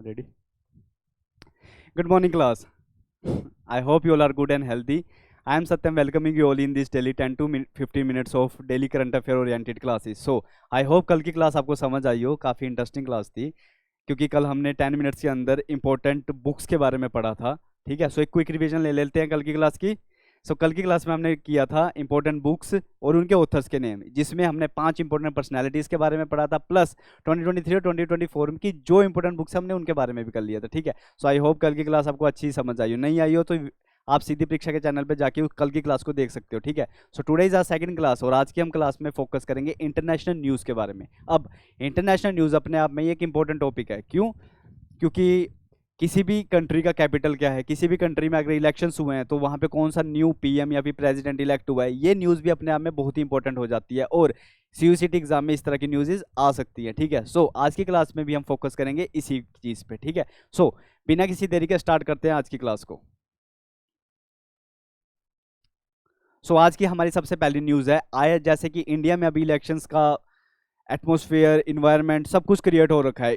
Ready? Good morning, class. I hope you all are good and healthy. I am Satyam, welcoming you all in this daily 10 to 15 minutes of daily current affair oriented classes. So, I hope कल की class आपको समझ आई हो, काफ़ी interesting class थी क्योंकि कल हमने 10 मिनट्स के अंदर इंपॉर्टेंट बुक्स के बारे में पढ़ा था। ठीक है, सो एक क्विक रिवीजन ले लेते हैं कल की क्लास की। कल की क्लास में हमने किया था इंपॉर्टेंट बुक्स और उनके ऑथर्स के नेम, जिसमें हमने 5 इंपॉर्टेंट पर्सनालिटीज़ के बारे में पढ़ा था, प्लस 2023 और 2024 की जो इंपॉर्टेंट बुक्स हमने उनके बारे में भी कर लिया था। ठीक है, सो आई होप कल की क्लास आपको अच्छी समझ आई हो। नहीं आई हो तो आप सीधी परीक्षा के चैनल पे जाके कल की क्लास को देख सकते हो। ठीक है, so today is our second class और आज की हम क्लास में फोकस करेंगे इंटरनेशनल न्यूज़ के बारे में। अब इंटरनेशनल न्यूज़ अपने आप में एक इंपॉर्टेंट टॉपिक है। क्यों? क्योंकि किसी भी कंट्री का कैपिटल क्या है, किसी भी कंट्री में अगर इलेक्शंस हुए हैं तो वहाँ पे कौन सा न्यू पीएम या फिर प्रेसिडेंट इलेक्ट हुआ है, ये न्यूज़ भी अपने आप में बहुत ही इंपॉर्टेंट हो जाती है और सीयूसीटी एग्जाम में इस तरह की न्यूज़ आ सकती है। ठीक है, सो आज की क्लास में भी हम फोकस करेंगे इसी चीज़ पे। ठीक है, सो बिना किसी देरी के स्टार्ट करते हैं आज की क्लास को। आज की हमारी सबसे पहली न्यूज़ है आया, जैसे कि इंडिया में अभी इलेक्शंस का एटमॉस्फेयर, इन्वायरमेंट सब कुछ क्रिएट हो रखा है।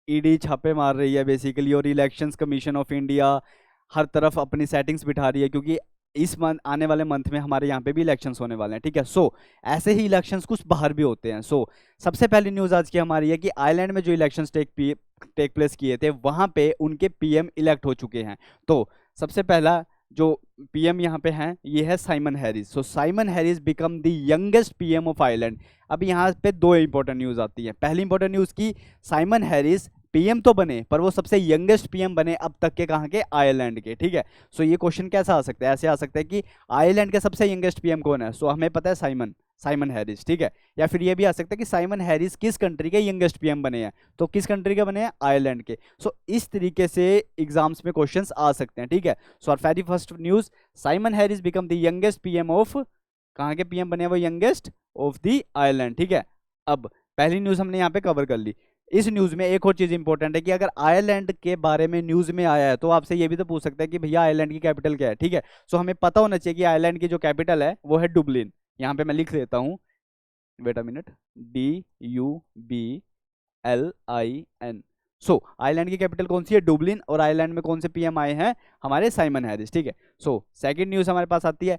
ईडी छापे मार रही है बेसिकली, और इलेक्शंस कमीशन ऑफ इंडिया हर तरफ अपनी सेटिंग्स बिठा रही है क्योंकि इस मंथ, आने वाले मंथ में हमारे यहाँ पे भी इलेक्शंस होने वाले हैं। ठीक है, ऐसे ही इलेक्शंस कुछ बाहर भी होते हैं। सबसे पहली न्यूज़ आज की हमारी है कि आयरलैंड में जो इलेक्शंस टेक प्लेस किए थे वहाँ पे उनके पीएम इलेक्ट हो चुके हैं। तो सबसे पहला जो पीएम यहाँ पे हैं ये है Simon Harris. Simon Harris become the youngest PM of Ireland. अब यहाँ पे दो इंपॉर्टेंट न्यूज़ आती है। पहली इंपॉर्टेंट न्यूज़ की साइमन हैरिस पीएम तो बने पर वो सबसे यंगेस्ट पीएम बने अब तक के, कहाँ के? आयरलैंड के। ठीक है, ये क्वेश्चन कैसा आ सकता है? ऐसे आ सकता है कि आयरलैंड के सबसे यंगेस्ट पीएम कौन है? हमें पता है साइमन हैरिस। ठीक है, या फिर ये भी आ सकता है कि साइमन हैरिस किस कंट्री के यंगेस्ट पीएम बने हैं, तो किस कंट्री के बने हैं? आयरलैंड के। इस तरीके से एग्जाम्स में क्वेश्चंस आ सकते हैं। ठीक है, और very first news, Simon Harris become the youngest PM of, कहाँ के पीएम बने हैं वो? Youngest of the Ireland. ठीक है, अब पहली न्यूज हमने यहाँ पे कवर कर ली। इस न्यूज में एक और चीज इंपॉर्टेंट है कि अगर आयरलैंड के बारे में न्यूज में आया है तो आपसे ये भी तो पूछ सकता है कि भैया आयरलैंड की कैपिटल क्या है। ठीक है, हमें पता होना चाहिए कि आयरलैंड की जो कैपिटल है वो है डुबलिन। यहाँ पे मैं लिख देता हूँ, wait a minute, DUBLIN। Ireland की कैपिटल कौन सी है? डुबलिन। और आयरलैंड में कौन से पीएम आए हैं? हमारे साइमन हैरिस। ठीक है, सेकंड न्यूज हमारे पास आती है,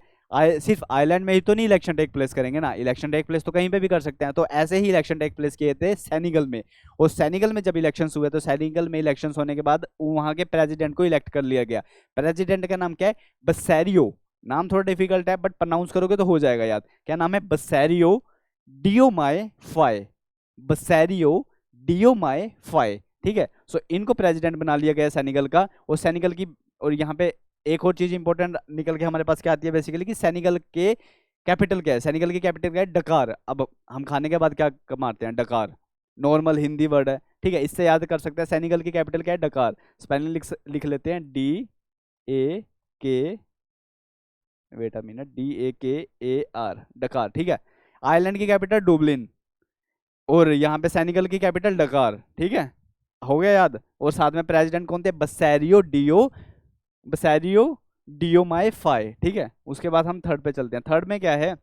सिर्फ आयरलैंड में ही तो नहीं इलेक्शन टेक प्लेस करेंगे ना, इलेक्शन टेक प्लेस तो कहीं पे भी कर सकते हैं। तो ऐसे ही इलेक्शन टेक प्लेस किए थे सेनेगल में, और सेनेगल में जब इलेक्शंस हुए तो सेनेगल में इलेक्शंस होने के बाद वहां के प्रेसिडेंट को इलेक्ट कर लिया गया। प्रेसिडेंट का नाम क्या है? बसैरियो। नाम थोड़ा डिफिकल्ट है बट प्रोनाउंस करोगे तो हो जाएगा याद। क्या नाम है? बसैरियो डियोमाय फाय। बसैरियो डियोमाय फाय। ठीक है, इनको प्रेसिडेंट बना लिया गया सेनेगल का। और सेनेगल की, और यहाँ पे एक और चीज इंपॉर्टेंट निकल के हमारे पास क्या आती है बेसिकली, कि सेनेगल के कैपिटल क्या है? सेनेगल की कैपिटल क्या है? डकार। अब हम खाने के बाद क्या मारते हैं? डकार। नॉर्मल हिंदी वर्ड है। ठीक है, इससे याद कर सकते हैं सेनेगल की कैपिटल क्या है? डकार। स्पेलिंग लिख लेते हैं, DAK, wait a minute, DAKAR, Dakar. ठीक है, आयरलैंड की कैपिटल डुबलिन और यहाँ पे सेनेगल की कैपिटल डकार। ठीक है, हो गया याद। और साथ में प्रेसिडेंट कौन थे? बसैरियो डियोमाय फाय। ठीक है, उसके बाद हम थर्ड पे चलते हैं। थर्ड में क्या है?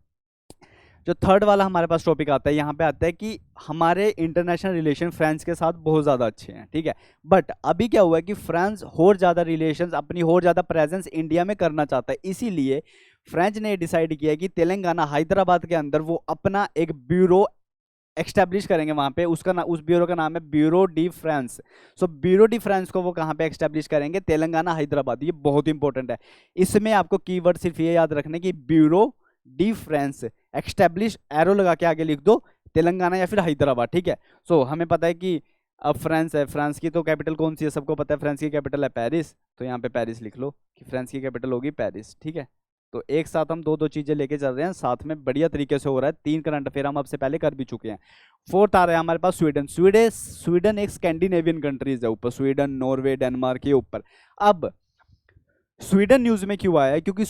जो थर्ड वाला हमारे पास टॉपिक आता है, यहाँ पे आता है कि हमारे इंटरनेशनल रिलेशन फ्रांस के साथ बहुत ज़्यादा अच्छे हैं। ठीक है, बट अभी क्या हुआ है कि फ्रांस और ज़्यादा रिलेशंस, अपनी और ज़्यादा प्रेजेंस इंडिया में करना चाहता है। इसीलिए फ्रांस ने डिसाइड किया कि तेलंगाना, हैदराबाद के अंदर वो अपना एक ब्यूरो एक्स्टेब्लिश करेंगे वहां पे। उस ब्यूरो का नाम है bureau D France. Bureau D France को वो कहाँ पे एक्स्टेब्लिश करेंगे? तेलंगाना, हैदराबाद। ये बहुत इंपॉर्टेंट है। इसमें आपको कीवर्ड सिर्फ ये याद रखने की, ब्यूरो डी फ्रांस एक्स्टेब्लिश, एरो लगा के आगे लिख दो तेलंगाना या फिर हैदराबाद। ठीक है, हमें पता है कि अब फ्रांस है, फ्रांस की तो कैपिटल कौन सी है? सबको पता है फ्रांस की कैपिटल है पेरिस। तो यहाँ पे पेरिस लिख लो कि फ्रांस की कैपिटल होगी पेरिस। ठीक है, तो एक साथ हम दो चीजें लेके चल रहे हैं, साथ में बढ़िया तरीके से हो रहा है। 3 करंट अफेयर हम आपसे पहले कर भी चुके हैं। फोर्थ आ रहा है हमारे पास स्वीडन। स्वीडन एक स्कैंडिनेवियन कंट्रीज है ऊपर, स्वीडन, नॉर्वे, डेनमार्क के ऊपर। अब स्वीडन न्यूज में क्यों आया है? क्योंकि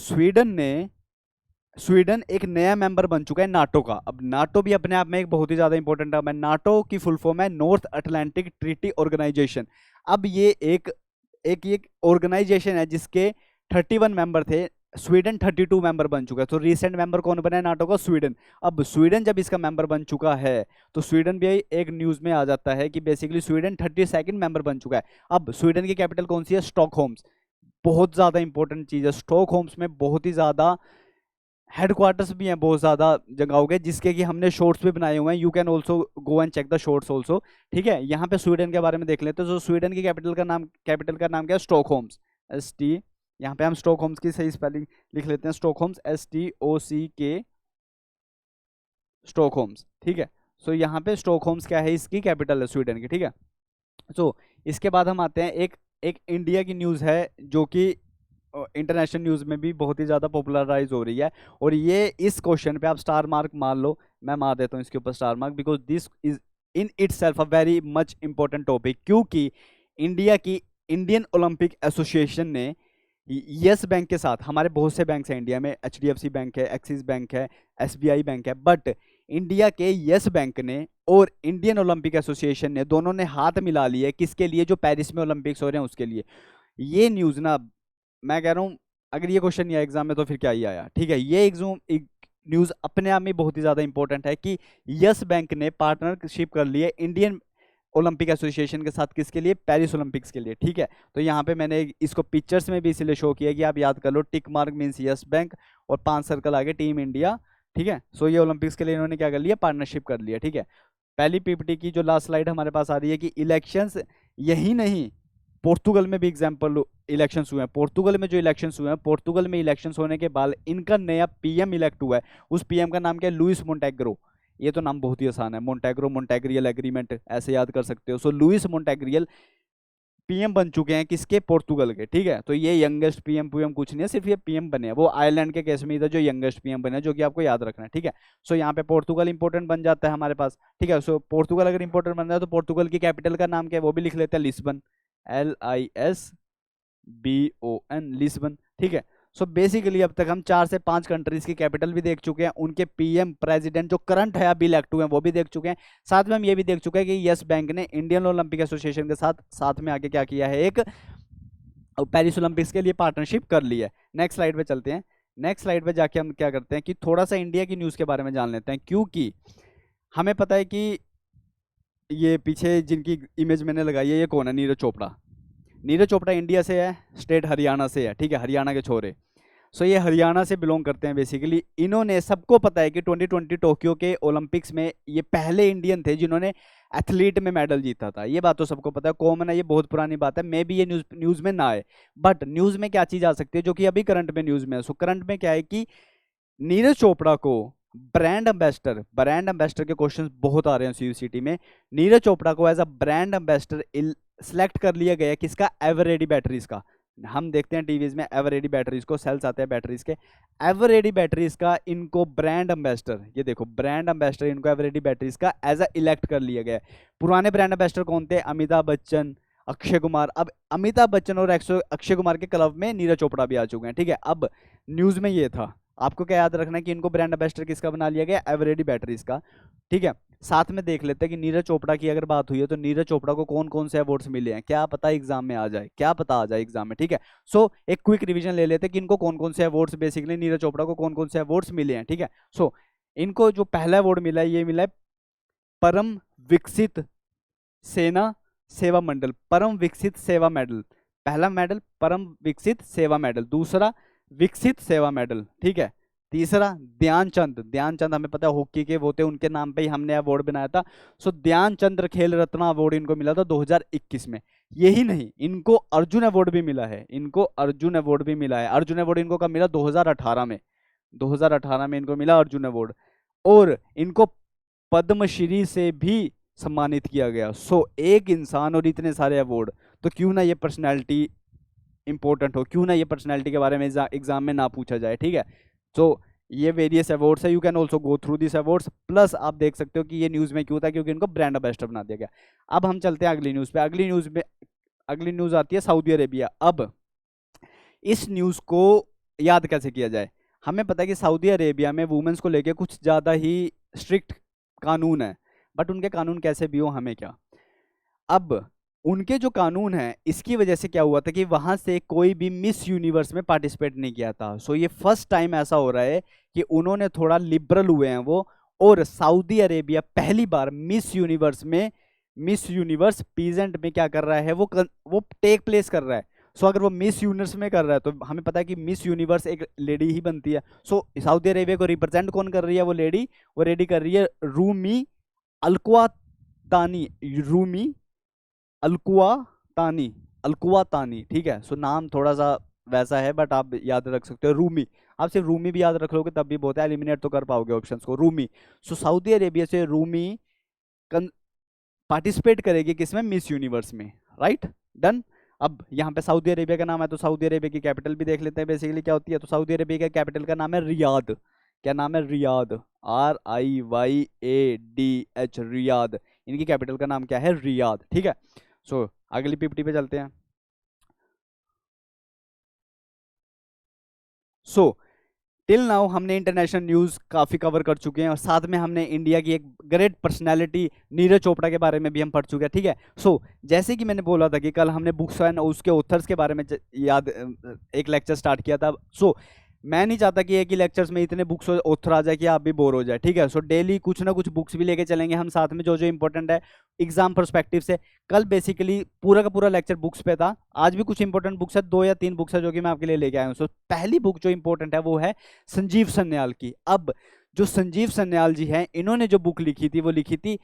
स्वीडन एक नया मेंबर बन चुका है नाटो का। अब नाटो भी अपने आप में एक बहुत ही ज्यादा इंपॉर्टेंट टर्म है। नाटो की फुल फॉर्म है नॉर्थ अटलांटिक ट्रीटी ऑर्गेनाइजेशन। अब ये एक ऑर्गेनाइजेशन है जिसके 31 मेंबर थे स्वीडन 32 मेंबर बन चुका है। तो रिसेंट मेंबर कौन बना है नाटो का? स्वीडन। अब स्वीडन जब इसका मेंबर बन चुका है तो स्वीडन भी एक न्यूज में आ जाता है कि बेसिकली स्वीडन 32nd मेंबर बन चुका है। अब स्वीडन की कैपिटल कौन सी है? स्टॉकहोम्स। बहुत ज्यादा इंपॉर्टेंट चीज है, स्टॉकहोम्स में बहुत ही ज्यादा हेडक्वार्टर्स भी हैं, बहुत ज्यादा जगहों के, जिसके कि हमने शॉर्ट्स भी बनाए हुए हैं। You can also go and check the shorts also. ठीक है, यहाँ पे स्वीडन के बारे में देख लेते हैं। तो स्वीडन की कैपिटल का नाम क्या है? स्टॉकहोम्स। ST, यहाँ पे हम स्टॉकहोम्स की सही स्पेलिंग लिख लेते हैं, स्टॉकहोम्स, STOCK, स्टॉकहोम्स। ठीक है, सो यहाँ पे स्टॉकहोम्स क्या है? इसकी कैपिटल है स्वीडन की। ठीक है, सो इसके बाद हम आते हैं, एक एक इंडिया की न्यूज़ है जो कि इंटरनेशनल न्यूज़ में भी बहुत ही ज़्यादा पॉपुलराइज हो रही है। और ये इस क्वेश्चन पे आप स्टार मार्क मान लो, मैं मार देता हूँ इसके ऊपर star mark, because this is in it self a very much important topic. क्योंकि इंडिया की इंडियन ओलंपिक एसोसिएशन ने यस बैंक के साथ, हमारे बहुत से बैंक हैं इंडिया में, HDFC बैंक है, एक्सिस बैंक है, SBI बैंक है, बट इंडिया के यस बैंक ने और इंडियन ओलंपिक एसोसिएशन ने, दोनों ने हाथ मिला लिए। किसके लिए? जो पेरिस में ओलंपिक्स हो रहे हैं उसके लिए। ये न्यूज़ ना, मैं कह रहा हूँ, अगर ये क्वेश्चन नहीं आया एग्जाम में तो फिर क्या ही आया। ठीक है, ये एग्जाम न्यूज़ अपने आप में बहुत ही ज़्यादा इंपॉर्टेंट है कि यस बैंक ने पार्टनरशिप कर ली है इंडियन ओलंपिक एसोसिएशन के साथ। किसके लिए? पेरिस ओलंपिक्स के लिए। ठीक है, तो यहाँ पे मैंने इसको पिक्चर्स में भी इसलिए शो किया कि आप याद कर लो। Tick mark means yes bank और 5 सर्कल आगे टीम इंडिया। ठीक है, सो ये ओलंपिक्स के लिए इन्होंने क्या कर लिया? पार्टनरशिप कर लिया। ठीक है, पहली PPT की जो लास्ट स्लाइड हमारे पास आ रही है कि इलेक्शंस, यही नहीं, पोर्तुगल में भी एग्जाम्पल इलेक्शंस हुए हैं। पोर्तुगल में जो इलेक्शंस हुए हैं, पोर्तुगल में इलेक्शंस होने के बाद इनका नया PM इलेक्ट हुआ है। उस PM का नाम क्या है? लुइस मोंटेग्रो। ये तो नाम बहुत ही आसान है, मोंटेग्रो, मोंटेग्रियल एग्रीमेंट, ऐसे याद कर सकते हो। सो लुइस मोंटेग्रियल PM बन चुके हैं, किसके? पोर्तुगल के। ठीक है, तो ये यंगेस्ट PM कुछ नहीं है, सिर्फ ये PM बने हैं। वो आयरलैंड के केस में इधर जो यंगेस्ट PM बने हैं, जो कि आपको याद रखना है। ठीक है, सो यहाँ पे पोर्तुगल इंपॉर्टेंट बन जाता है हमारे पास। ठीक है, सो पोर्तुगल अगर इंपॉर्टेंट बन जाए तो पोर्तुगल की कैपिटल का नाम क्या है? वो भी लिख लेते हैं, लिस्बन, LISBON, लिस्बन। ठीक है, सो बेसिकली अब तक हम 4 से 5 कंट्रीज की कैपिटल भी देख चुके हैं, उनके PM, प्रेसिडेंट जो करंट है अभी इलेक्ट हुए हैं वो भी देख चुके हैं। साथ में हम ये भी देख चुके हैं कि यस बैंक ने इंडियन ओलंपिक एसोसिएशन के साथ साथ में आके क्या किया है? एक पेरिस ओलंपिक्स के लिए पार्टनरशिप कर ली है। नेक्स्ट स्लाइड पे चलते हैं। नेक्स्ट स्लाइड पे जाके हम क्या करते हैं कि थोड़ा सा इंडिया की न्यूज़ के बारे में जान लेते हैं। क्योंकि हमें पता है कि ये पीछे जिनकी इमेज मैंने लगाई है, ये कौन है? नीरज चोपड़ा। नीरज चोपड़ा इंडिया से है, स्टेट हरियाणा से है। ठीक है, हरियाणा के छोरे। सो ये हरियाणा से बिलोंग करते हैं बेसिकली। इन्होंने, सबको पता है कि 2020 टोक्यो के ओलंपिक्स में ये पहले इंडियन थे जिन्होंने एथलीट में मेडल जीता था। ये बात तो सबको पता है, कॉमन है, ये बहुत पुरानी बात है। मे भी ये न्यूज़ में ना आए, बट न्यूज़ में क्या चीज़ आ सकती है जो कि अभी करंट में न्यूज़ में है? सो करंट में क्या है कि नीरज चोपड़ा को ब्रांड एम्बेसडर के क्वेश्चंस बहुत आ रहे हैं CUCT में। नीरज चोपड़ा को as a brand ambassador select कर लिया गया। किसका? एवरेडी बैटरीज का। हम देखते हैं टीवीज में एवरेडी बैटरीज को, सेल्स आते हैं बैटरीज के, एवरेडी बैटरीज का इनको ब्रांड एम्बेसडर, ये देखो ब्रांड एम्बेसडर इनको एवरेडी बैटरीज का एज अ इलेक्ट कर लिया गया। पुराने ब्रांड एम्बेसडर कौन थे? अमिताभ बच्चन, अक्षय कुमार। अब अमिताभ बच्चन और अक्षय कुमार के क्लब में नीरज चोपड़ा भी आ चुके हैं। ठीक है, अब न्यूज में ये था, आपको क्या याद रखना है कि इनको ब्रांड एम्बेसडर किसका बना लिया गया? एवरेडी बैटरीज का। ठीक है, साथ में देख लेते हैं कि नीरज चोपड़ा की अगर बात हुई है तो नीरज चोपड़ा को कौन कौन से अवार्ड्स मिले हैं, क्या पता एग्जाम में आ जाए, क्या पता आ जाए एग्जाम में। ठीक है, सो एक क्विक रिवीजन ले लेते हैं कि इनको कौन कौन से अवार्ड्स, बेसिकली नीरज चोपड़ा को कौन कौन से अवार्ड्स मिले हैं। ठीक है, सो इनको जो पहला अवार्ड मिला है, ये मिला है परम विकसित सेना सेवा मंडल, परम विकसित सेवा मेडल। पहला मेडल परम विकसित सेवा मेडल, दूसरा विकसित सेवा मेडल। ठीक है, तीसरा ध्यानचंद हमें पता है हॉकी के वो थे, उनके नाम पे ही हमने अवार्ड बनाया था। सो ध्यानचंद्र खेल रत्न अवार्ड इनको मिला था 2021 में। यही नहीं, इनको अर्जुन अवार्ड भी मिला है, अर्जुन अवार्ड इनको कब मिला? 2018 में। 2018 में इनको मिला अर्जुन अवार्ड, और इनको पद्मश्री से भी सम्मानित किया गया। सो एक इंसान और इतने सारे अवार्ड, तो क्यों ना ये पर्सनैलिटी इंपॉर्टेंट हो, क्यों ना ये पर्सनैलिटी के बारे में एग्जाम में ना पूछा जाए। ठीक है, तो ये वेरियस अवार्ड्स है, you can also go through this awards. Plus आप देख सकते हो कि ये न्यूज़ में क्यों था, क्योंकि इनको ब्रांड एम्बेसडर बना दिया गया। अब हम चलते हैं अगली न्यूज़ पे। अगली न्यूज़ आती है सऊदी अरेबिया। अब इस न्यूज़ को याद कैसे किया जाए? हमें पता है कि सऊदी अरेबिया में वुमेन्स को लेकर कुछ ज़्यादा ही स्ट्रिक्ट कानून है, बट उनके कानून कैसे भी हो हमें क्या। अब उनके जो कानून हैं इसकी वजह से क्या हुआ था कि वहां से कोई भी मिस यूनिवर्स में पार्टिसिपेट नहीं किया था। सो ये फर्स्ट टाइम ऐसा हो रहा है कि उन्होंने थोड़ा लिबरल हुए हैं वो, और सऊदी अरेबिया पहली बार मिस यूनिवर्स पीजेंट में क्या कर रहा है, वो टेक प्लेस कर रहा है। सो अगर वो मिस यूनिवर्स में कर रहा है तो हमें पता है कि मिस यूनिवर्स एक लेडी ही बनती है। सो सऊदी अरेबिया को रिप्रेजेंट कौन कर रही है, वो लेडी, वो रेडी कर रही है रूमी अलकुआ तानी, रूमी अलकुआ तानी, अलकुआ तानी, ठीक है। सो नाम थोड़ा सा वैसा है बट आप याद रख सकते हो रूमी। आप सिर्फ रूमी भी याद रख लोगे तब भी बहुत है, एलिमिनेट तो कर पाओगे ऑप्शंस को, रूमी। सो सऊदी अरेबिया से रूमी पार्टिसिपेट करेगी किसमें, मिस यूनिवर्स में, राइट, डन। अब यहाँ पे सऊदी अरेबिया का नाम है तो सऊदी अरेबिया की कैपिटल भी देख लेते हैं बेसिकली क्या होती है। तो सऊदी अरेबिया का कैपिटल का नाम है रियाद। क्या नाम है, रियाद, RIYADH, रियाद। इनकी कैपिटल का नाम क्या है, रियाद, ठीक है। सो अगली पीपीटी पे चलते हैं। सो टिल नाउ हमने इंटरनेशनल न्यूज़ काफ़ी कवर कर चुके हैं, और साथ में हमने इंडिया की एक ग्रेट पर्सनालिटी नीरज चोपड़ा के बारे में भी हम पढ़ चुके हैं, ठीक है। सो जैसे कि मैंने बोला था कि कल हमने बुक्स एंड उसके ऑथर्स के बारे में एक लेक्चर स्टार्ट किया था। सो मैं नहीं चाहता कि एक ही लेक्चर्स में इतने बुक्स ऑथर आ जाए कि आप भी बोर हो जाए, ठीक है। सो डेली कुछ ना कुछ बुक्स भी लेके चलेंगे हम साथ में, जो जो इंपॉर्टेंट है एग्जाम पर्सपेक्टिव से। कल बेसिकली पूरा का पूरा लेक्चर बुक्स पे था, आज भी कुछ इंपॉर्टेंट बुक्स है, 2 या 3 बुक्स है जो कि मैं आपके लिए लेके आया हूँ। सो पहली बुक जो इंपॉर्टेंट है वो है संजीव सन्याल की। अब जो संजीव सन्याल जी हैं, इन्होंने जो बुक लिखी थी वो लिखी थी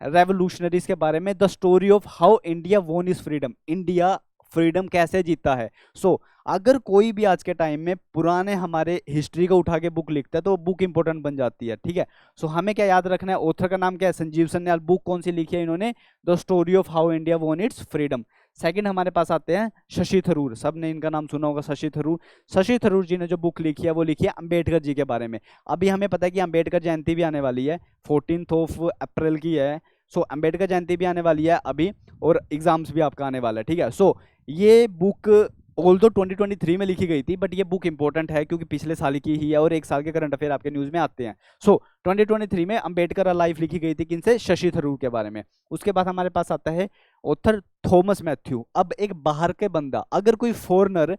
रेवोल्यूशनरीज के बारे में, the story of how India वोन इज फ्रीडम, इंडिया फ्रीडम कैसे जीता है। सो अगर कोई भी आज के टाइम में पुराने हमारे हिस्ट्री को उठा के बुक लिखता है तो वो बुक इंपॉर्टेंट बन जाती है, ठीक है। सो हमें क्या याद रखना है, ऑथर का नाम क्या है, संजीव सन्याल। बुक कौन सी लिखी है इन्होंने, the story of how India वोन इट्स फ्रीडम। सेकंड हमारे पास आते हैं शशि थरूर, सब ने इनका नाम सुना होगा, शशि थरूर। शशि थरूर जी ने जो बुक लिखी है वो लिखी है अंबेडकर जी के बारे में। अभी हमें पता है कि अंबेडकर जयंती भी आने वाली है, 14 अप्रैल की है। सो अंबेडकर जयंती भी आने वाली है अभी, और एग्जाम्स भी आपका आने वाला है, ठीक है। सो ये बुक ऑल्दो 2023 में लिखी गई थी, बट ये बुक इंपॉर्टेंट है क्योंकि पिछले साल की ही है और एक साल के करंट अफेयर आपके न्यूज़ में आते हैं। सो 2023 में अंबेडकर लाइफ लिखी गई थी, किनसे, शशि थरूर के बारे में। उसके बाद हमारे पास आता है ऑथर थॉमस मैथ्यू। अब एक बाहर के बंदा, अगर कोई फॉरेनर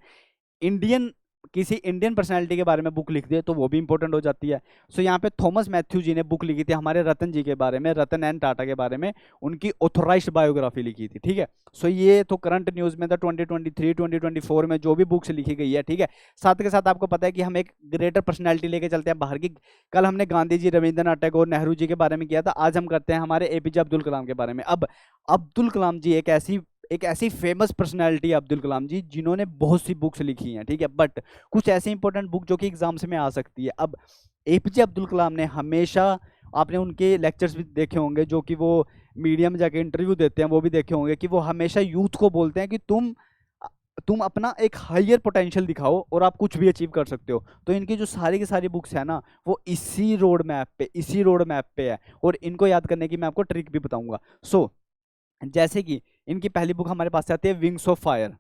इंडियन, किसी इंडियन पर्सनालिटी के बारे में बुक लिख दे तो वो भी इंपॉर्टेंट हो जाती है। सो यहाँ पे थॉमस मैथ्यू जी ने बुक लिखी थी हमारे रतन जी के बारे में, रतन एन टाटा के बारे में, उनकी ऑथोराइज्ड बायोग्राफी लिखी थी, ठीक है। सो ये तो करंट न्यूज़ में था 2023 2024 में जो भी बुक्स लिखी गई है, ठीक है। साथ के साथ आपको पता है कि हम एक ग्रेटर पर्सनैलिटी लेके चलते हैं बाहर की। कल हमने गांधी जी, रविंद्रनाथ टैगोर, नेहरू जी के बारे में किया था, आज हम करते हैं हमारे APJ अब्दुल कलाम के बारे में। अब अब्दुल कलाम जी एक ऐसी फेमस पर्सनैलिटी, अब्दुल कलाम जी, जिन्होंने बहुत सी बुक्स लिखी हैं, ठीक है, बट कुछ ऐसी इंपॉर्टेंट बुक जो कि एग्जाम्स में आ सकती है। अब APJ अब्दुल कलाम ने हमेशा, आपने उनके लेक्चर्स भी देखे होंगे जो कि वो मीडिया में जाके इंटरव्यू देते हैं, वो भी देखे होंगे कि वो हमेशा यूथ को बोलते हैं कि तुम अपना एक हायर पोटेंशियल दिखाओ और आप कुछ भी अचीव कर सकते हो। तो इनकी जो सारी की सारी बुक्स है ना, वो इसी रोड मैप पे है, और इनको याद करने की मैं आपको ट्रिक भी बताऊंगा। सो जैसे कि इनकी पहली बुक हमारे पास आती है विंग्स ऑफ फायर,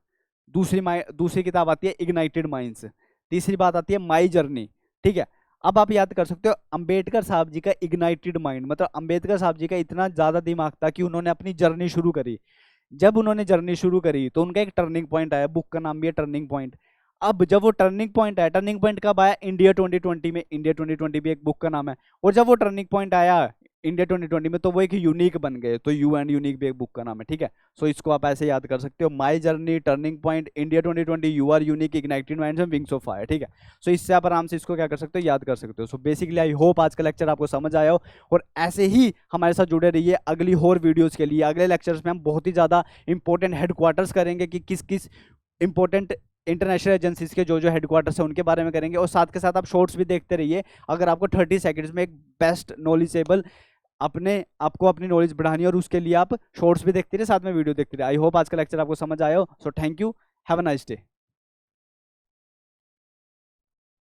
दूसरी किताब आती है इग्नाइटेड माइंड्स, तीसरी बात आती है माई जर्नी, ठीक है। अब आप याद कर सकते हो अंबेडकर साहब जी का इग्नाइटेड माइंड, मतलब अंबेडकर साहब जी का इतना ज़्यादा दिमाग था कि उन्होंने अपनी जर्नी शुरू करी। जब उन्होंने जर्नी शुरू करी तो उनका एक टर्निंग पॉइंट आया, बुक का नाम भी है टर्निंग पॉइंट। अब जब वो टर्निंग पॉइंट आया, टर्निंग पॉइंट कब आया, इंडिया 2020 में, इंडिया 2020 भी एक बुक का नाम है। और जब वो टर्निंग पॉइंट आया इंडिया 2020 में तो वो एक यूनिक बन गए, तो यू एंड यूनिक भी एक बुक का नाम है, ठीक है। सो इसको आप ऐसे याद कर सकते हो, my journey, turning point, India 2020, you are unique, ignited minds and wings of fire, ठीक है। सो इससे आप आराम से इसको क्या कर सकते हो, याद कर सकते हो। सो बेसिकली आई होप आज का लेक्चर आपको समझ आया हो, और ऐसे ही हमारे साथ जुड़े रहिए अगली और वीडियोज़ के लिए। अगले लेक्चर्स में हम बहुत ही ज़्यादा इंपॉर्टेंट हेडक्वार्टर्स करेंगे कि किस किस इंपॉर्टेंट इंटरनेशनल एजेंसीज के जो जो हेडक्वार्टर्स है उनके बारे में करेंगे, और साथ के साथ आप शॉर्ट्स भी देखते रहिए। अगर आपको 30 सेकंड्स में एक बेस्ट नॉलेजेबल आपको अपनी नॉलेज बढ़ानी है, और उसके लिए आप शॉर्ट्स भी देखते रहिए, साथ में वीडियो देखते रहिए। आई होप आज का लेक्चर आपको समझ आया हो। So thank you, have a nice day.